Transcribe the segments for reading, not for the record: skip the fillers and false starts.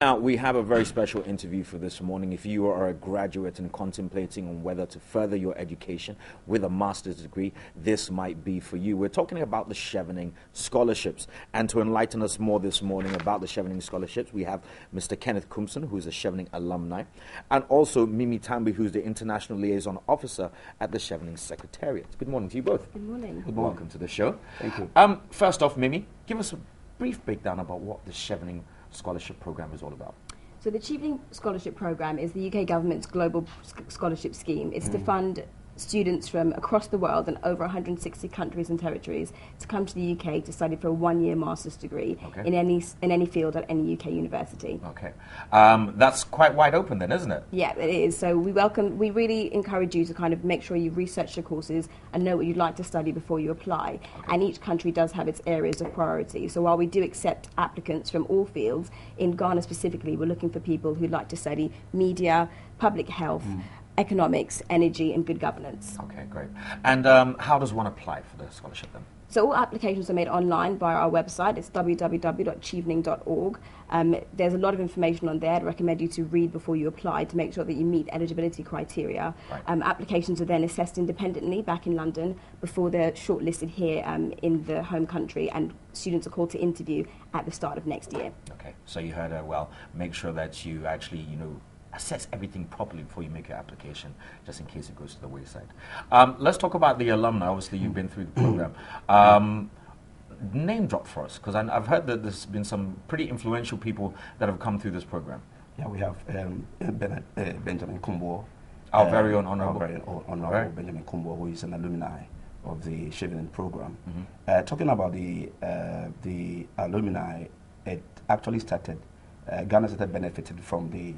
Now, we have a very special interview for this morning. If you are a graduate and contemplating on whether to further your education with a master's degree, this might be for you. We're talking about the Chevening scholarships. And to enlighten us more this morning about the Chevening scholarships, we have Mr. Kenneth Kumson, who's a Chevening alumni, and also Mimi Tambi, who's the International Liaison Officer at the Chevening Secretariat. Good morning to you both. Good morning. Good morning. Welcome to the show. Thank you. First off, Mimi, give us a brief breakdown about what the Chevening scholarship program is all about. So the Chevening Scholarship Programme is the UK government's global scholarship scheme. It's to fund students from across the world and over 160 countries and territories to come to the UK to study for a one-year master's degree in any field at any UK university. Okay. That's quite wide open then, isn't it? Yeah, it is. So we really encourage you to kind of make sure you research your courses and know what you'd like to study before you apply. Okay. And each country does have its areas of priority. So while we do accept applicants from all fields, in Ghana specifically, we're looking for people who'd like to study media, public health, economics, energy, and good governance. Okay, great. And how does one apply for the scholarship then? So all applications are made online via our website. It's www.chevening.org. There's a lot of information on there. I'd recommend you to read before you apply to make sure that you meet eligibility criteria. Right. Applications are then assessed independently back in London before they're shortlisted here in the home country, and students are called to interview at the start of next year. Okay, so you heard her well. Make sure that you actually, assess everything properly before you make your application, just in case it goes to the wayside. Let's talk about the alumni. Obviously, you've been through the program. Name drop for us, because I've heard that there's been some pretty influential people that have come through this program. Yeah, we have Benjamin Kumbo. Our very own honorable. Our very honorable right. Benjamin Kumbo, who is an alumni of the Chevening program. Talking about the alumni, it actually started. Ghana started benefited from the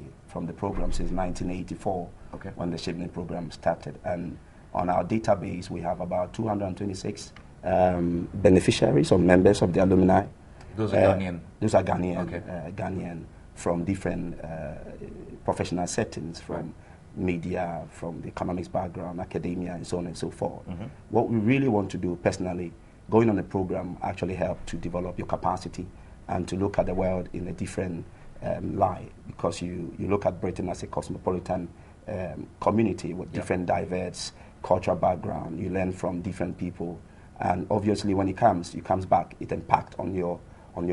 program since 1984, when the Chevening program started. And on our database, we have about 226 beneficiaries or members of the alumni. Those are Ghanaian? Those are Ghanaian, Ghanaian from different professional settings, from media, from the economics background, academia, and so on and so forth. What we really want to do personally, going on the program actually help to develop your capacity and to look at the world in a different light, because you look at Britain as a cosmopolitan community with different diverse cultural background. You learn from different people, and obviously when it comes back, it impacts on your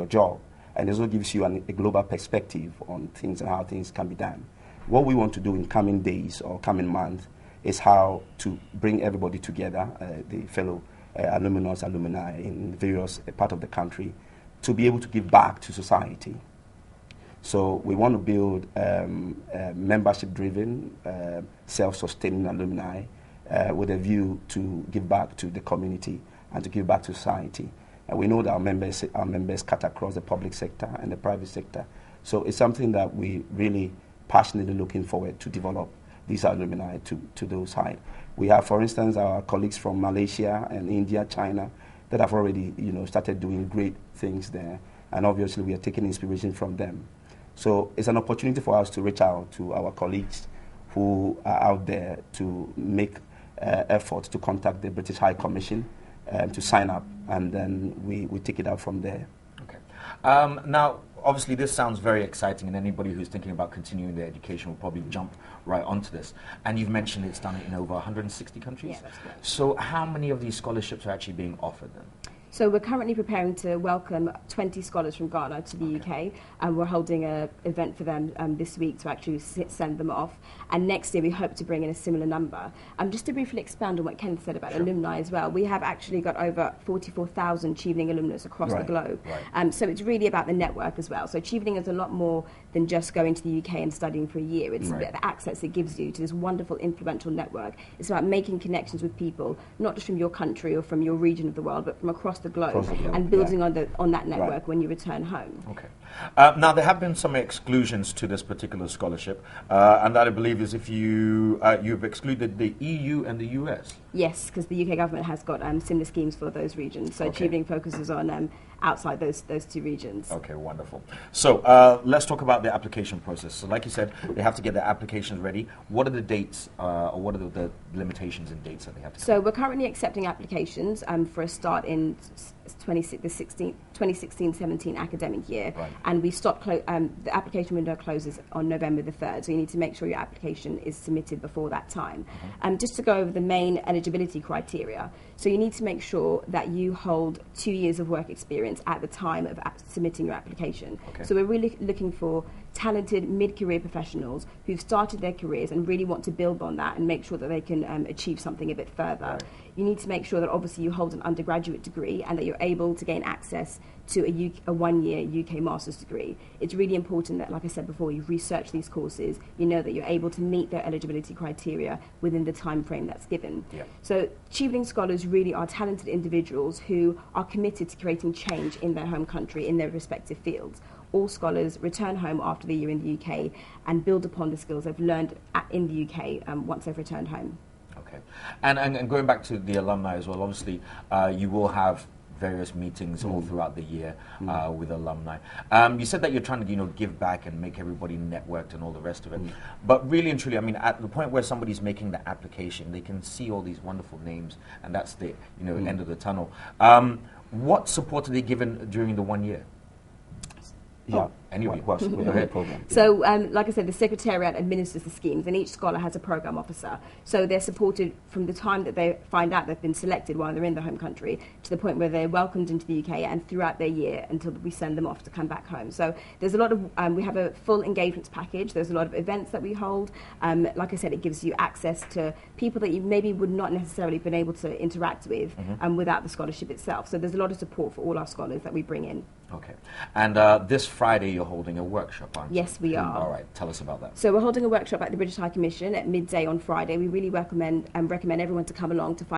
job, and it also gives you a global perspective on things and how things can be done. What we want to do in coming days or coming months is how to bring everybody together, the fellow alumni in various parts of the country, to be able to give back to society. So we want to build membership-driven, self-sustaining alumni with a view to give back to the community and to give back to society. And we know that our members cut across the public sector and the private sector. So it's something that we really passionately looking forward to develop these alumni to those heights. We have, for instance, our colleagues from Malaysia and India, China, that have already started doing great things there. And obviously we are taking inspiration from them. So it's an opportunity for us to reach out to our colleagues who are out there to make efforts to contact the British High Commission to sign up, and then we take it out from there. Okay. Now, obviously this sounds very exciting, and anybody who's thinking about continuing their education will probably jump right onto this. And you've mentioned it's done in over 160 countries? Yeah, that's correct. So how many of these scholarships are actually being offered then? So we're currently preparing to welcome 20 scholars from Ghana to the UK, and we're holding an event for them this week to actually send them off. And next year we hope to bring in a similar number. Just to briefly expand on what Kenneth said about alumni as well, we have actually got over 44,000 Chevening alumnus across the globe. Right. So it's really about the network as well. So Chevening is a lot more than just going to the UK and studying for a year. It's the access it gives you to this wonderful, influential network. It's about making connections with people, not just from your country or from your region of the world, but from across the globe, and building on that network when you return home. Okay. Now, there have been some exclusions to this particular scholarship, and that I believe is if you've excluded the EU and the US. Yes, because the UK government has got similar schemes for those regions. So Chevening focuses on outside those two regions. Okay, wonderful. So let's talk about the application process. So like you said, they have to get their applications ready. What are the dates, or what are the limitations and dates that they have to So we're currently accepting applications for a start in the 2016-17 academic year, Right. and we stopped. The application window closes on November the 3rd, so you need to make sure your application is submitted before that time. Just to go over the main eligibility criteria, so you need to make sure that you hold 2 years of work experience at the time of submitting your application. Okay. So we're really looking for talented mid-career professionals who've started their careers and really want to build on that and make sure that they can achieve something a bit further. Right. You need to make sure that obviously you hold an undergraduate degree and that you're able to gain access to a one-year UK master's degree. It's really important that, like I said before, you've researched these courses, you know that you're able to meet their eligibility criteria within the time frame that's given. Yeah. So Chevening scholars really are talented individuals who are committed to creating change in their home country in their respective fields. All scholars return home after the year in the UK and build upon the skills they've learned in the UK once they've returned home. Okay. And going back to the alumni as well, obviously you will have various meetings all throughout the year with alumni. You said that you're trying to, give back and make everybody networked and all the rest of it. But really and truly, I mean, at the point where somebody's making the application, they can see all these wonderful names, and that's the end of the tunnel. What support are they given during the 1 year? Yeah, anyway, with the program. So, like I said, the Secretariat administers the schemes, and each scholar has a program officer. So they're supported from the time that they find out they've been selected while they're in the home country to the point where they're welcomed into the UK and throughout their year until we send them off to come back home. So there's a lot of, we have a full engagements package. There's a lot of events that we hold. Like I said, it gives you access to people that you maybe would not necessarily been able to interact with without the scholarship itself. So there's a lot of support for all our scholars that we bring in. Okay. And this Friday you're holding a workshop, aren't you? Yes, we are. All right. Tell us about that. So we're holding a workshop at the British High Commission at midday on Friday. We really recommend everyone to come along to find